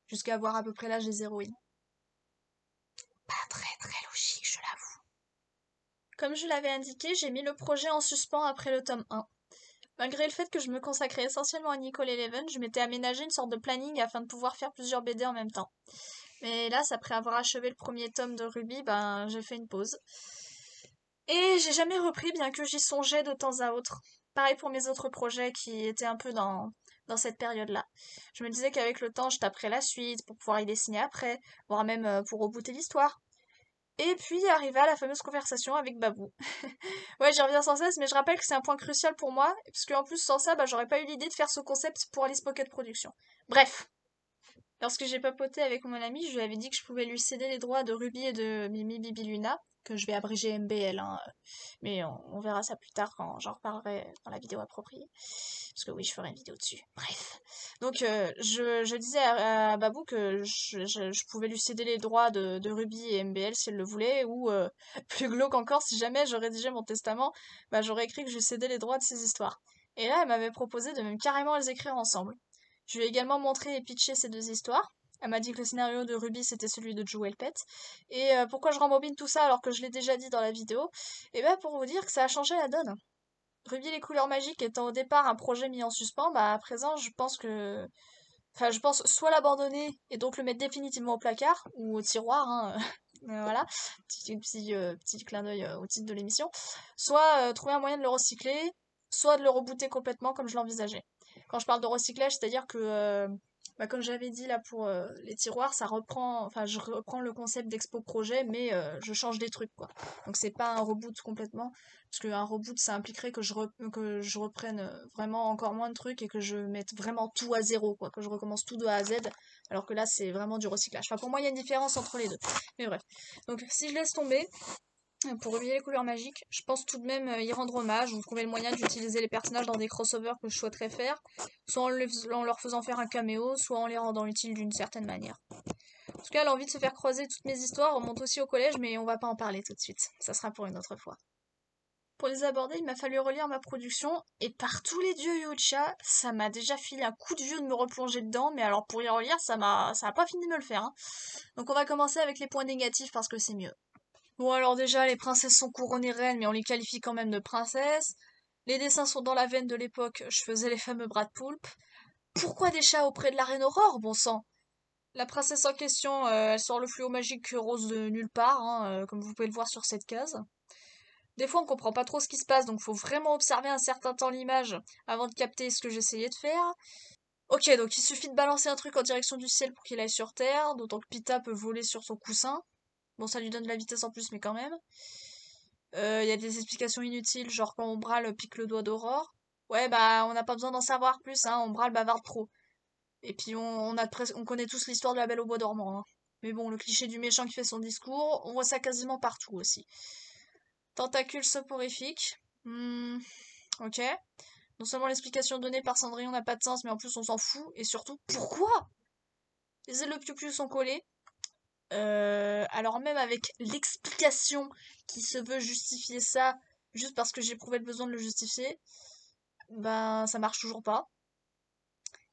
Jusqu'à avoir à peu près l'âge des héroïnes. Pas très très logique, je l'avoue. Comme je l'avais indiqué, j'ai mis le projet en suspens après le tome 1. Malgré le fait que je me consacrais essentiellement à Nicole Eleven, je m'étais aménagé une sorte de planning afin de pouvoir faire plusieurs BD en même temps. Mais hélas, après avoir achevé le premier tome de Ruby, ben j'ai fait une pause. Et j'ai jamais repris, bien que j'y songeais de temps à autre. Pareil pour mes autres projets qui étaient un peu dans cette période-là. Je me disais qu'avec le temps, je taperais la suite pour pouvoir y dessiner après, voire même pour rebooter l'histoire. Et puis arriva la fameuse conversation avec Babou. Ouais, j'y reviens sans cesse, mais je rappelle que c'est un point crucial pour moi, parce qu'en plus, sans ça, bah, j'aurais pas eu l'idée de faire ce concept pour Alice Pocket Productions. Bref, lorsque j'ai papoté avec mon ami, je lui avais dit que je pouvais lui céder les droits de Ruby et de Mimi Bibi Luna, que je vais abréger MBL, hein, mais on verra ça plus tard quand j'en reparlerai dans la vidéo appropriée. Parce que oui, je ferai une vidéo dessus. Bref. Donc, je disais à Babou que je pouvais lui céder les droits de Ruby et MBL si elle le voulait, ou plus glauque encore, si jamais je rédigeais mon testament, bah, j'aurais écrit que je lui cédais les droits de ces histoires. Et là, elle m'avait proposé de même carrément les écrire ensemble. Je lui ai également montré et pitché ces deux histoires. Elle m'a dit que le scénario de Ruby c'était celui de Joe Pet. Et pourquoi je rembobine tout ça alors que je l'ai déjà dit dans la vidéo? Et ben pour vous dire que ça a changé la donne. Ruby les couleurs magiques étant au départ un projet mis en suspens, bah à présent je pense que. Enfin, je pense soit l'abandonner et donc le mettre définitivement au placard ou au tiroir, hein, voilà, petit clin d'œil au titre de l'émission, soit trouver un moyen de le recycler, soit de le rebooter complètement comme je l'envisageais. Quand je parle de recyclage, c'est-à-dire que, bah, comme j'avais dit là pour les tiroirs, ça reprend, enfin je reprends le concept d'expo projet, mais je change des trucs quoi. Donc c'est pas un reboot complètement, parce qu'un reboot ça impliquerait que je reprenne vraiment encore moins de trucs et que je mette vraiment tout à zéro quoi, que je recommence tout de A à Z, alors que là c'est vraiment du recyclage. Enfin pour moi il y a une différence entre les deux. Mais bref. Donc si je laisse tomber, pour oublier les couleurs magiques, je pense tout de même y rendre hommage ou trouver le moyen d'utiliser les personnages dans des crossovers que je souhaiterais faire, soit en leur faisant faire un caméo, soit en les rendant utiles d'une certaine manière. En tout cas, l'envie de se faire croiser toutes mes histoires remonte aussi au collège, mais on va pas en parler tout de suite. Ça sera pour une autre fois. Pour les aborder, il m'a fallu relire ma production, et par tous les dieux Yucha, ça m'a déjà filé un coup de vieux de me replonger dedans, mais alors pour y relire, ça a pas fini de me le faire, hein. Donc on va commencer avec les points négatifs parce que c'est mieux. Bon, alors déjà, les princesses sont couronnées reines, mais on les qualifie quand même de princesses. Les dessins sont dans la veine de l'époque, je faisais les fameux bras de poulpe. Pourquoi des chats auprès de la reine Aurore, bon sang? La princesse en question, elle sort le fluo magique rose de nulle part, hein, comme vous pouvez le voir sur cette case. Des fois, on comprend pas trop ce qui se passe, donc faut vraiment observer un certain temps l'image avant de capter ce que j'essayais de faire. Ok, donc il suffit de balancer un truc en direction du ciel pour qu'il aille sur Terre, d'autant que Pita peut voler sur son coussin. Bon, ça lui donne de la vitesse en plus, mais quand même. Il y a des explications inutiles, genre quand Umbral pique le doigt d'Aurore. Ouais, bah, on n'a pas besoin d'en savoir plus, hein, Umbral bavarde trop. Et puis on connaît tous l'histoire de la Belle au bois dormant, hein. Mais bon, le cliché du méchant qui fait son discours, on voit ça quasiment partout aussi. Tentacules soporifiques. Ok. Non seulement l'explication donnée par Cendrillon n'a pas de sens, mais en plus on s'en fout. Et surtout, pourquoi les ailes de Piu-Piu sont collées? Alors même avec l'explication qui se veut justifier ça, juste parce que j'ai éprouvé le besoin de le justifier, ben ça marche toujours pas.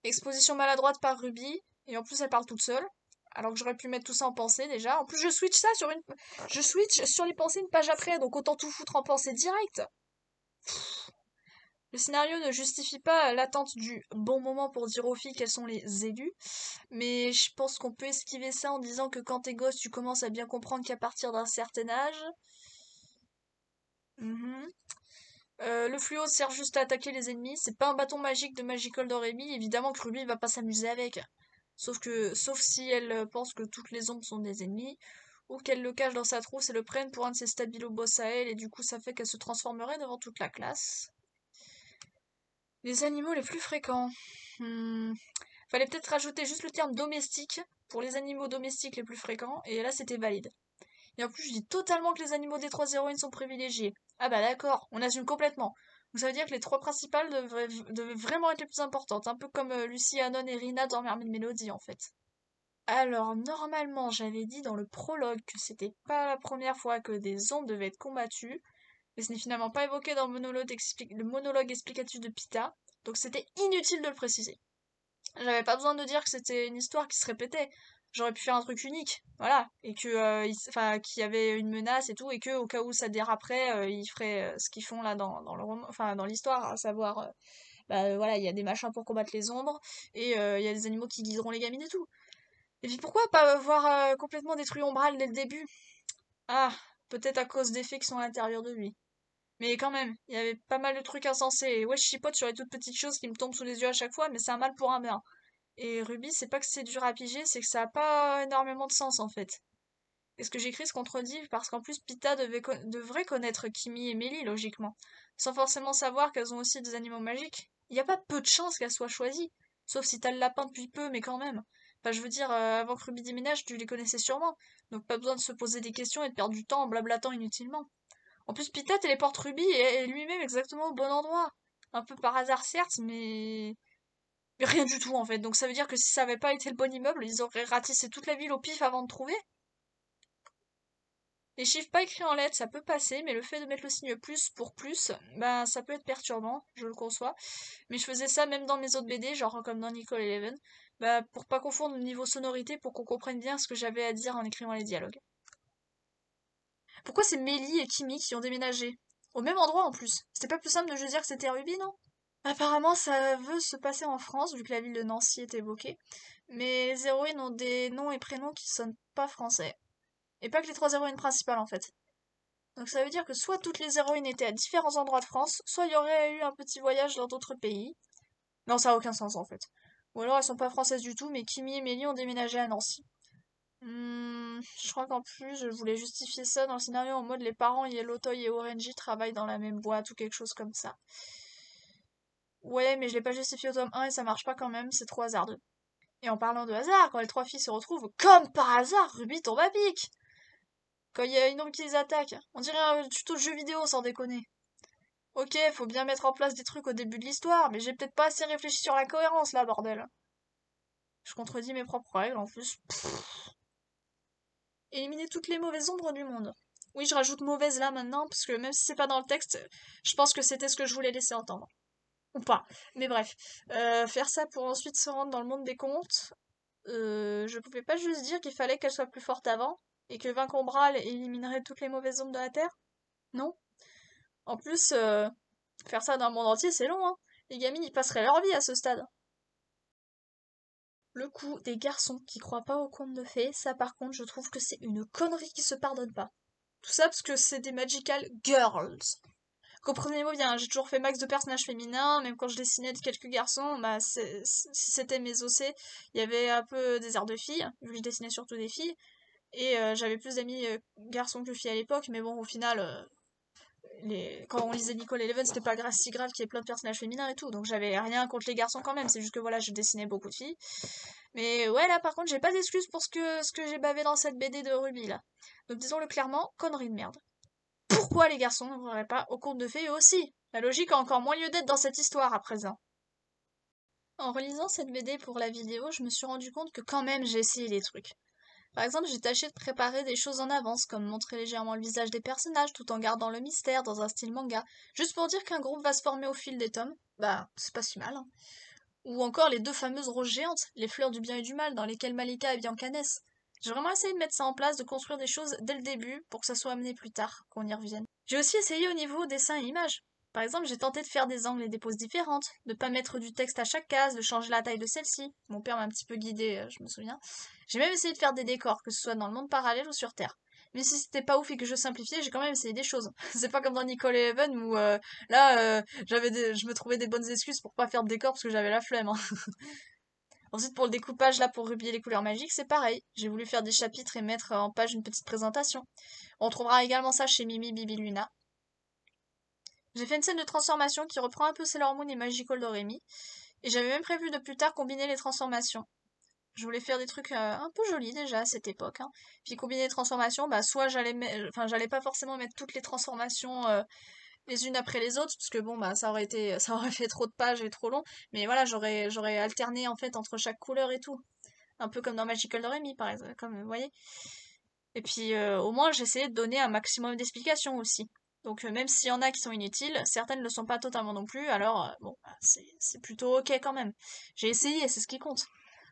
Exposition maladroite par Ruby, et en plus elle parle toute seule. Alors que j'aurais pu mettre tout ça en pensée déjà. En plus je switch sur les pensées une page après, donc autant tout foutre en pensée direct. Le scénario ne justifie pas l'attente du bon moment pour dire aux filles quels sont les élus, mais je pense qu'on peut esquiver ça en disant que quand t'es gosse, tu commences à bien comprendre qu'à partir d'un certain âge. Mhm. Le fluo sert juste à attaquer les ennemis, c'est pas un bâton magique de Magical Doremi, évidemment que Ruby va pas s'amuser avec. Sauf si elle pense que toutes les ombres sont des ennemis, ou qu'elle le cache dans sa trousse et le prenne pour un de ses stabilos boss à elle, et du coup ça fait qu'elle se transformerait devant toute la classe. Les animaux les plus fréquents. Hmm. Fallait peut-être rajouter juste le terme domestique pour les animaux domestiques les plus fréquents, et là c'était valide. Et en plus, je dis totalement que les animaux des trois héroïnes sont privilégiés. Ah bah d'accord, on assume complètement. Donc ça veut dire que les trois principales devraient vraiment être les plus importantes, un peu comme Lucie, Anon et Rina dans Mermaid Melody en fait. Alors normalement, j'avais dit dans le prologue que c'était pas la première fois que des ombres devaient être combattues, mais ce n'est finalement pas évoqué dans le monologue explicatif de Pita, donc c'était inutile de le préciser. J'avais pas besoin de dire que c'était une histoire qui se répétait. J'aurais pu faire un truc unique, voilà, et que, enfin, qu'il y avait une menace et tout, et que au cas où ça déraperait, ils feraient ce qu'ils font là dans le roman, enfin dans l'histoire, à savoir, voilà, il y a des machins pour combattre les ombres, et il y a des animaux qui guideront les gamines et tout. Et puis pourquoi pas avoir complètement détruit Umbral dès le début? Ah, peut-être à cause des faits qui sont à l'intérieur de lui. Mais quand même, il y avait pas mal de trucs insensés. Et ouais, je chipote sur les toutes petites choses qui me tombent sous les yeux à chaque fois, mais c'est un mal pour un bien. Et Ruby, c'est pas que c'est dur à piger, c'est que ça a pas énormément de sens en fait. Et ce que j'écris se contredit parce qu'en plus Pita devrait connaître Kimi et Mélie logiquement, sans forcément savoir qu'elles ont aussi des animaux magiques. Il n'y a pas peu de chances qu'elles soient choisies, sauf si t'as le lapin depuis peu, mais quand même. Enfin, je veux dire, avant que Ruby déménage, tu les connaissais sûrement, donc pas besoin de se poser des questions et de perdre du temps en blablatant inutilement. En plus, Pita téléporte Ruby et lui-même exactement au bon endroit. Un peu par hasard certes, mais rien du tout en fait. Donc ça veut dire que si ça avait pas été le bon immeuble, ils auraient ratissé toute la ville au pif avant de trouver. Les chiffres pas écrits en lettres, ça peut passer, mais le fait de mettre le signe plus pour plus, ben ça peut être perturbant, je le conçois. Mais je faisais ça même dans mes autres BD, genre comme dans Nicole Eleven, bah pour pas confondre le niveau sonorité, pour qu'on comprenne bien ce que j'avais à dire en écrivant les dialogues. Pourquoi c'est Mélie et Kimi qui ont déménagé? Au même endroit en plus. C'était pas plus simple de juste dire que c'était Ruby, non? Apparemment, ça veut se passer en France, vu que la ville de Nancy est évoquée. Mais les héroïnes ont des noms et prénoms qui sonnent pas français. Et pas que les trois héroïnes principales, en fait. Donc ça veut dire que soit toutes les héroïnes étaient à différents endroits de France, soit il y aurait eu un petit voyage dans d'autres pays. Non, ça a aucun sens, en fait. Ou alors elles sont pas françaises du tout, mais Kimi et Mélie ont déménagé à Nancy. Je crois qu'en plus, je voulais justifier ça dans le scénario en mode les parents Yellow Toy et Orangey travaillent dans la même boîte ou quelque chose comme ça. Ouais, mais je l'ai pas justifié au tome 1 et ça marche pas quand même, c'est trop hasardeux. Et en parlant de hasard, quand les trois filles se retrouvent, comme par hasard, Ruby tombe à pic! Quand il y a une ombre qui les attaque, on dirait un tuto de jeu vidéo sans déconner. Ok, faut bien mettre en place des trucs au début de l'histoire, mais j'ai peut-être pas assez réfléchi sur la cohérence là, bordel. Je contredis mes propres règles en plus. Éliminer toutes les mauvaises ombres du monde. Oui, je rajoute mauvaise là maintenant, parce que même si c'est pas dans le texte, je pense que c'était ce que je voulais laisser entendre. Ou pas. Mais bref. Faire ça pour ensuite se rendre dans le monde des contes, je pouvais pas juste dire qu'il fallait qu'elle soit plus forte avant, et que vaincre Umbral éliminerait toutes les mauvaises ombres de la Terre? Non. En plus, faire ça dans le monde entier, c'est long, hein. Les gamines, ils passeraient leur vie à ce stade. Le coup des garçons qui croient pas aux contes de fées, ça par contre, je trouve que c'est une connerie qui se pardonne pas. Tout ça parce que c'est des magical girls. Comprenez-moi bien, j'ai toujours fait max de personnages féminins, même quand je dessinais quelques garçons, bah si c'était mes OC, il y avait un peu des airs de filles, vu que je dessinais surtout des filles, et j'avais plus d'amis garçons que filles à l'époque, mais bon, au final, quand on lisait Nicole Eleven, c'était pas si grave qu'il y ait plein de personnages féminins et tout, donc j'avais rien contre les garçons quand même, c'est juste que voilà, je dessinais beaucoup de filles. Mais ouais, là par contre, j'ai pas d'excuses pour ce que j'ai bavé dans cette BD de Ruby là. Donc disons-le clairement, connerie de merde. Pourquoi les garçons n'ouvriraient pas au conte de fées eux aussi? La logique a encore moins lieu d'être dans cette histoire à présent. En relisant cette BD pour la vidéo, je me suis rendu compte que quand même j'ai essayé des trucs. Par exemple, j'ai tâché de préparer des choses en avance, comme montrer légèrement le visage des personnages tout en gardant le mystère dans un style manga, juste pour dire qu'un groupe va se former au fil des tomes. Bah, c'est pas si mal, hein. Ou encore les deux fameuses roses géantes, les fleurs du bien et du mal, dans lesquelles Malika et Bianca naissent. J'ai vraiment essayé de mettre ça en place, de construire des choses dès le début pour que ça soit amené plus tard, qu'on y revienne. J'ai aussi essayé au niveau dessin et image. Par exemple, j'ai tenté de faire des angles et des poses différentes, de pas mettre du texte à chaque case, de changer la taille de celle-ci. Mon père m'a un petit peu guidé, je me souviens. J'ai même essayé de faire des décors, que ce soit dans le monde parallèle ou sur Terre. Mais si c'était pas ouf et que je simplifiais, j'ai quand même essayé des choses. C'est pas comme dans Nicole Eleven où je me trouvais des bonnes excuses pour pas faire de décor parce que j'avais la flemme, hein. Ensuite, pour le découpage, là, pour Ruby et les couleurs magiques, c'est pareil. J'ai voulu faire des chapitres et mettre en page une petite présentation. On trouvera également ça chez Mimi Bibi Luna. J'ai fait une scène de transformation qui reprend un peu Sailor Moon et Magical Doremi. Et j'avais même prévu de plus tard combiner les transformations. Je voulais faire des trucs un peu jolis déjà à cette époque, hein. Puis combiner les transformations, bah soit j'allais pas forcément mettre toutes les transformations les unes après les autres, parce que bon bah ça aurait fait trop de pages et trop long. Mais voilà, j'aurais alterné en fait entre chaque couleur et tout. Un peu comme dans Magical Doremi par exemple, comme vous voyez. Et puis au moins j'essayais de donner un maximum d'explications aussi. Donc même s'il y en a qui sont inutiles, certaines ne le sont pas totalement non plus, alors bon, bah, c'est plutôt ok quand même. J'ai essayé, c'est ce qui compte.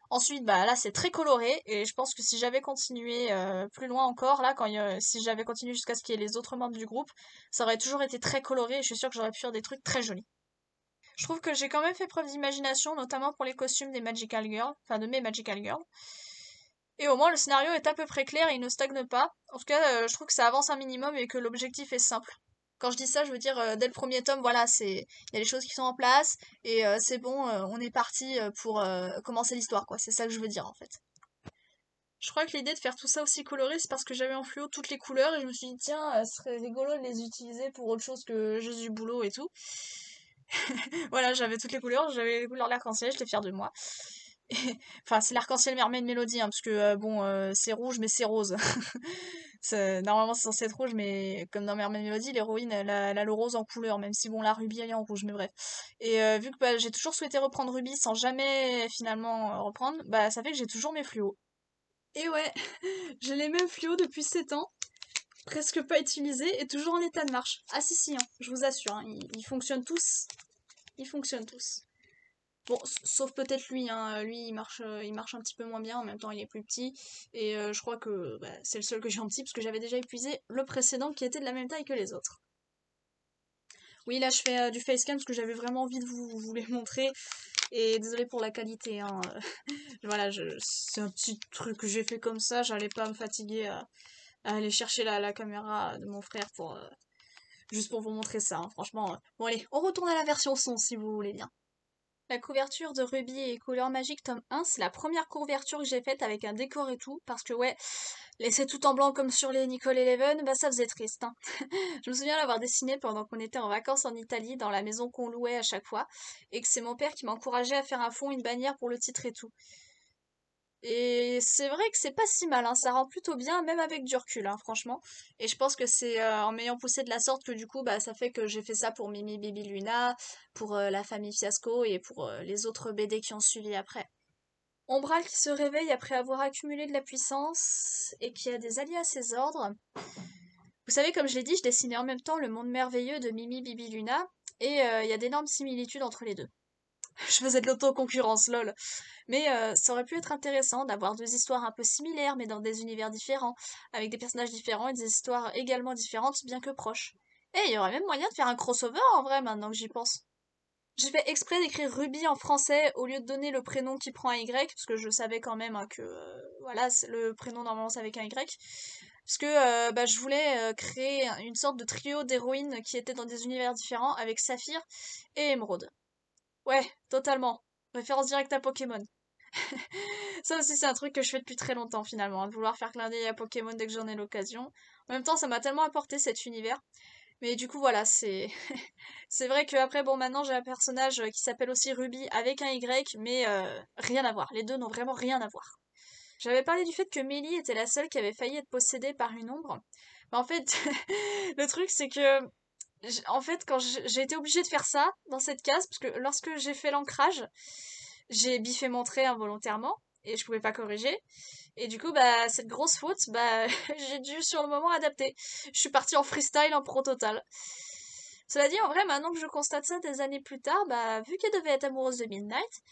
Ensuite, bah là c'est très coloré et je pense que si j'avais continué plus loin encore, là, si j'avais continué jusqu'à ce qu'il y ait les autres membres du groupe, ça aurait toujours été très coloré et je suis sûre que j'aurais pu faire des trucs très jolis. Je trouve que j'ai quand même fait preuve d'imagination, notamment pour les costumes des Magical Girls, enfin de mes Magical Girls. Et au moins le scénario est à peu près clair et il ne stagne pas. En tout cas, je trouve que ça avance un minimum et que l'objectif est simple. Quand je dis ça, je veux dire dès le premier tome, voilà, il y a les choses qui sont en place et c'est bon, on est parti pour commencer l'histoire, quoi. C'est ça que je veux dire en fait. Je crois que l'idée de faire tout ça aussi coloré, c'est parce que j'avais en fluo toutes les couleurs et je me suis dit tiens, ce serait rigolo de les utiliser pour autre chose que juste du boulot et tout. Voilà, j'avais toutes les couleurs, j'avais les couleurs de l'arc-en-ciel, j'étais fière de moi. Enfin, c'est l'arc-en-ciel Mermaid Melody, hein, parce que bon, c'est rouge mais c'est rose. Normalement c'est censé être rouge, mais comme dans Mermaid Melody, l'héroïne elle a le rose en couleur, même si bon, la Ruby elle est en rouge, mais bref. Et vu que bah, j'ai toujours souhaité reprendre Ruby sans jamais finalement reprendre, bah ça fait que j'ai toujours mes fluos. Et ouais, j'ai les mêmes fluos depuis 7 ans, presque pas utilisés et toujours en état de marche. Ah si si, hein, je vous assure, hein, ils fonctionnent tous. Ils fonctionnent tous. Bon, sauf peut-être lui, hein. Lui il marche un petit peu moins bien, en même temps il est plus petit. Et je crois que bah, c'est le seul que j'ai en petit, parce que j'avais déjà épuisé le précédent qui était de la même taille que les autres. Oui, là je fais du facecam parce que j'avais vraiment envie de vous les montrer. Et désolé pour la qualité, hein. Voilà, c'est un petit truc que j'ai fait comme ça, j'allais pas me fatiguer à aller chercher la caméra de mon frère pour juste pour vous montrer ça, hein. Franchement. Bon allez, on retourne à la version son si vous voulez bien. La couverture de Ruby et Couleurs Magiques tome 1, c'est la première couverture que j'ai faite avec un décor et tout, parce que ouais, laisser tout en blanc comme sur les Nicole Eleven, bah ça faisait triste, hein. Je me souviens l'avoir dessiné pendant qu'on était en vacances en Italie, dans la maison qu'on louait à chaque fois, et que c'est mon père qui m'encourageait à faire un fond, une bannière pour le titre et tout. Et c'est vrai que c'est pas si mal, hein, ça rend plutôt bien, même avec du recul, hein, franchement. Et je pense que c'est en m'ayant poussé de la sorte que du coup, bah, ça fait que j'ai fait ça pour Mimi Bibi Luna, pour la famille Fiasco et pour les autres BD qui ont suivi après. Ombral qui se réveille après avoir accumulé de la puissance et qui a des alliés à ses ordres. Vous savez, comme je l'ai dit, je dessinais en même temps le monde merveilleux de Mimi Bibi Luna et il y a d'énormes similitudes entre les deux. Je faisais de l'auto-concurrence, lol. Mais ça aurait pu être intéressant d'avoir deux histoires un peu similaires, mais dans des univers différents, avec des personnages différents et des histoires également différentes, bien que proches. Et il y aurait même moyen de faire un crossover en vrai, maintenant que j'y pense. J'ai fait exprès d'écrire Ruby en français au lieu de donner le prénom qui prend un Y, parce que je savais quand même hein, que voilà, le prénom normalement c'est avec un Y. Parce que je voulais créer une sorte de trio d'héroïnes qui étaient dans des univers différents avec Saphir et Émeraude. Ouais, totalement. Référence directe à Pokémon. Ça aussi, c'est un truc que je fais depuis très longtemps finalement, hein, de vouloir faire clin d'œil à Pokémon dès que j'en ai l'occasion. En même temps, ça m'a tellement apporté cet univers. Mais du coup, voilà, c'est c'est vrai que après, bon, maintenant j'ai un personnage qui s'appelle aussi Ruby avec un Y, mais rien à voir. Les deux n'ont vraiment rien à voir. J'avais parlé du fait que Mélie était la seule qui avait failli être possédée par une ombre. Mais en fait, le truc c'est que en fait, quand j'ai été obligée de faire ça dans cette case, parce que lorsque j'ai fait l'ancrage, j'ai biffé mon trait involontairement et je pouvais pas corriger. Et du coup, bah, cette grosse faute, bah, j'ai dû sur le moment adapter. Je suis partie en freestyle en pro total. Cela dit, en vrai, maintenant que je constate ça des années plus tard, bah, vu qu'elle devait être amoureuse de Midnight,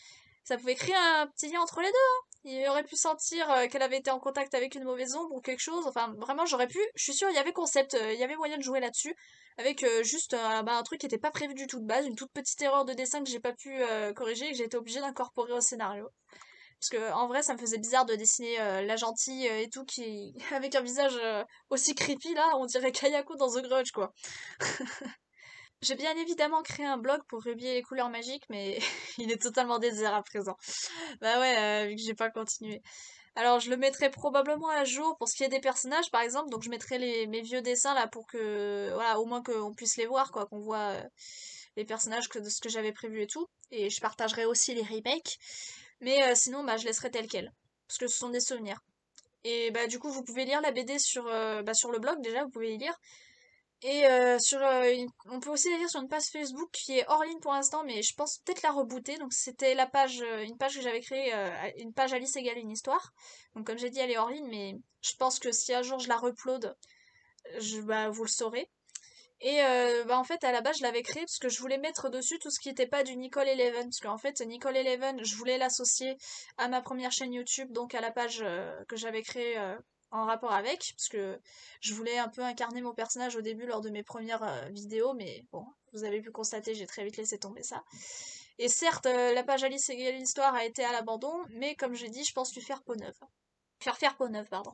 ça pouvait créer un petit lien entre les deux, hein. Il aurait pu sentir qu'elle avait été en contact avec une mauvaise ombre ou quelque chose. Enfin, vraiment, j'aurais pu. Je suis sûre, il y avait concept, il y avait moyen de jouer là-dessus. Avec juste un truc qui était pas prévu du tout de base, une toute petite erreur de dessin que j'ai pas pu corriger et que j'ai été obligée d'incorporer au scénario. Parce que en vrai, ça me faisait bizarre de dessiner la gentille et tout, qui avec un visage aussi creepy là, on dirait Kayako dans The Grudge quoi. J'ai bien évidemment créé un blog pour Ruby et les couleurs magiques, mais il est totalement désert à présent. Bah ouais, vu que j'ai pas continué. Alors je le mettrai probablement à jour pour ce qui est des personnages par exemple, donc je mettrai mes vieux dessins là pour que, voilà, au moins qu'on puisse les voir quoi, qu'on voit les personnages de ce que j'avais prévu et tout. Et je partagerai aussi les remakes, mais sinon bah je laisserai tel quel, parce que ce sont des souvenirs. Et bah du coup vous pouvez lire la BD sur le blog déjà, vous pouvez y lire. Et on peut aussi la lire sur une page Facebook qui est hors ligne pour l'instant, mais je pense peut-être la rebooter. Donc c'était la page, une page que j'avais créée, une page Alice égale une histoire. Donc comme j'ai dit, elle est hors ligne, mais je pense que si un jour je la upload, bah, vous le saurez. Et bah en fait à la base je l'avais créée parce que je voulais mettre dessus tout ce qui n'était pas du Nicole Eleven. Parce qu'en fait Nicole Eleven, je voulais l'associer à ma première chaîne YouTube, donc à la page que j'avais créée en rapport avec. Parce que je voulais un peu incarner mon personnage au début lors de mes premières vidéos, mais bon, vous avez pu constater, j'ai très vite laissé tomber ça. Et certes, la page Alice égale l'histoire a été à l'abandon, mais comme j'ai dit, je pense lui faire peau neuve. Faire peau neuve, pardon.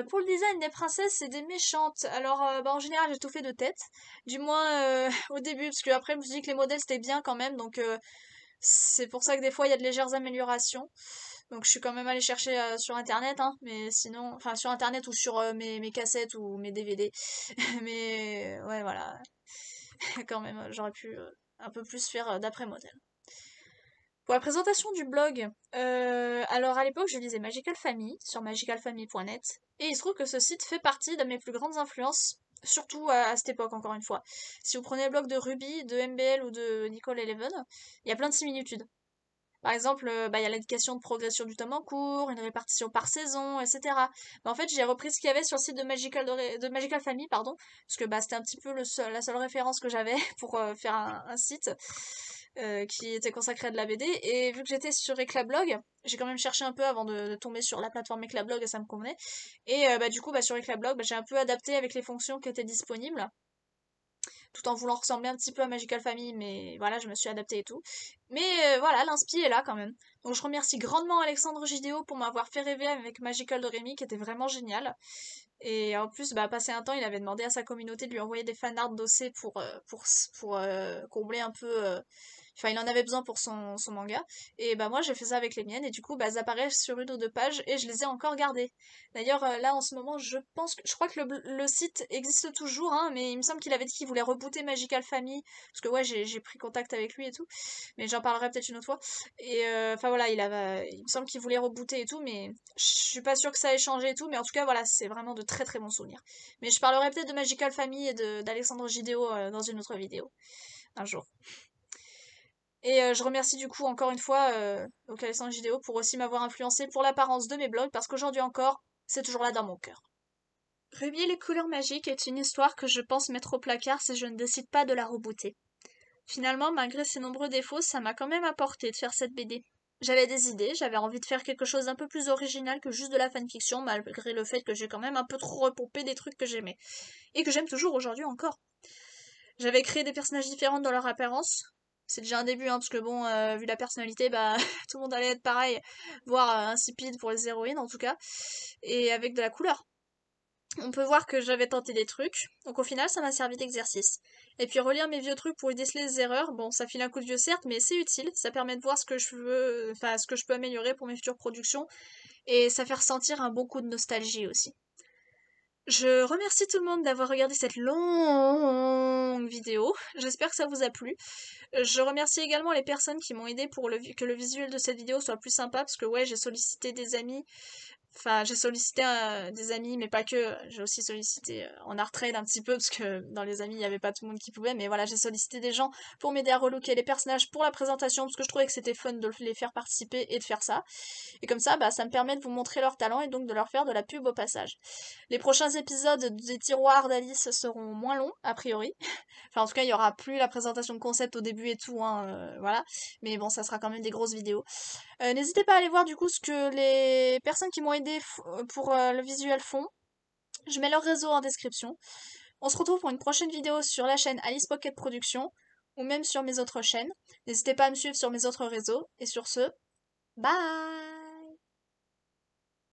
Pour le design des princesses et des méchantes, alors bah, en général j'ai tout fait de tête, du moins au début, parce que après je me suis dit que les modèles c'était bien quand même, donc c'est pour ça que des fois il y a de légères améliorations. Donc je suis quand même allée chercher sur internet, hein, mais sinon, enfin sur internet ou sur mes cassettes ou mes DVD. Mais ouais voilà, quand même j'aurais pu un peu plus faire d'après modèle. Pour la présentation du blog, alors à l'époque je lisais Magical Family sur magicalfamily.net et il se trouve que ce site fait partie de mes plus grandes influences, surtout à cette époque encore une fois. Si vous prenez le blog de Ruby, de MBL ou de Nicole Eleven, il y a plein de similitudes. Par exemple, bah, il y a l'indication de progression du tome en cours, une répartition par saison, etc. Mais en fait, j'ai repris ce qu'il y avait sur le site de Magical Family, pardon, parce que bah, c'était un petit peu la seule référence que j'avais pour faire un site qui était consacré à de la BD. Et vu que j'étais sur Eclablog, j'ai quand même cherché un peu avant de tomber sur la plateforme Eclablog et ça me convenait. Et bah, du coup, bah, sur Eclablog, bah, j'ai un peu adapté avec les fonctions qui étaient disponibles tout en voulant ressembler un petit peu à Magical Family, mais voilà, je me suis adaptée et tout. Mais voilà, l'inspi est là quand même. Donc je remercie grandement Alexandre Jidéo pour m'avoir fait rêver avec Magical Doremi, qui était vraiment génial. Et en plus, bah, passé un temps, il avait demandé à sa communauté de lui envoyer des fanarts d'OC pour combler un peu. Enfin, il en avait besoin pour son manga. Et bah, moi, j'ai fait ça avec les miennes. Et du coup, bah, elles apparaissent sur une ou deux pages et je les ai encore gardées. D'ailleurs, là, en ce moment, je crois que le site existe toujours, hein, mais il me semble qu'il avait dit qu'il voulait rebooter Magical Family. Parce que, ouais, j'ai pris contact avec lui et tout. Mais j'en parlerai peut-être une autre fois. Et enfin, voilà, il me semble qu'il voulait rebooter et tout, mais je suis pas sûre que ça ait changé et tout, mais en tout cas, voilà, c'est vraiment de très très bons souvenirs. Mais je parlerai peut-être de Magical Family et d'Alexandre Jidéo dans une autre vidéo, un jour. Et je remercie du coup encore une fois donc Alexandre Jidéo pour aussi m'avoir influencé pour l'apparence de mes blogs, parce qu'aujourd'hui encore, c'est toujours là dans mon cœur. Ruby et les couleurs magiques est une histoire que je pense mettre au placard si je ne décide pas de la rebooter. Finalement, malgré ses nombreux défauts, ça m'a quand même apporté de faire cette BD. J'avais des idées, j'avais envie de faire quelque chose d'un peu plus original que juste de la fanfiction, malgré le fait que j'ai quand même un peu trop repompé des trucs que j'aimais. Et que j'aime toujours aujourd'hui encore. J'avais créé des personnages différents dans leur apparence. C'est déjà un début, hein, parce que bon, vu la personnalité, bah tout le monde allait être pareil, voire insipide pour les héroïnes en tout cas. Et avec de la couleur. On peut voir que j'avais tenté des trucs, donc au final ça m'a servi d'exercice. Et puis relire mes vieux trucs pour y déceler les erreurs, bon ça file un coup de vieux certes, mais c'est utile, ça permet de voir ce que je veux, enfin ce que je peux améliorer pour mes futures productions, et ça fait ressentir un bon coup de nostalgie aussi. Je remercie tout le monde d'avoir regardé cette longue vidéo, j'espère que ça vous a plu. Je remercie également les personnes qui m'ont aidé pour que le visuel de cette vidéo soit plus sympa, parce que ouais j'ai sollicité des amis. Enfin, j'ai sollicité des amis, mais pas que. J'ai aussi sollicité en art trade un petit peu, parce que dans les amis, il n'y avait pas tout le monde qui pouvait. Mais voilà, j'ai sollicité des gens pour m'aider à relooker les personnages pour la présentation, parce que je trouvais que c'était fun de les faire participer et de faire ça. Et comme ça, bah, ça me permet de vous montrer leur talent et donc de leur faire de la pub au passage. Les prochains épisodes des tiroirs d'Alice seront moins longs, a priori. Enfin, en tout cas, il y aura plus la présentation de concept au début et tout, hein, voilà. Mais bon, ça sera quand même des grosses vidéos. N'hésitez pas à aller voir du coup ce que les personnes qui m'ont aidé pour le visuel font. Je mets leur réseau en description. On se retrouve pour une prochaine vidéo sur la chaîne Alice Pocket Productions ou même sur mes autres chaînes. N'hésitez pas à me suivre sur mes autres réseaux. Et sur ce, bye!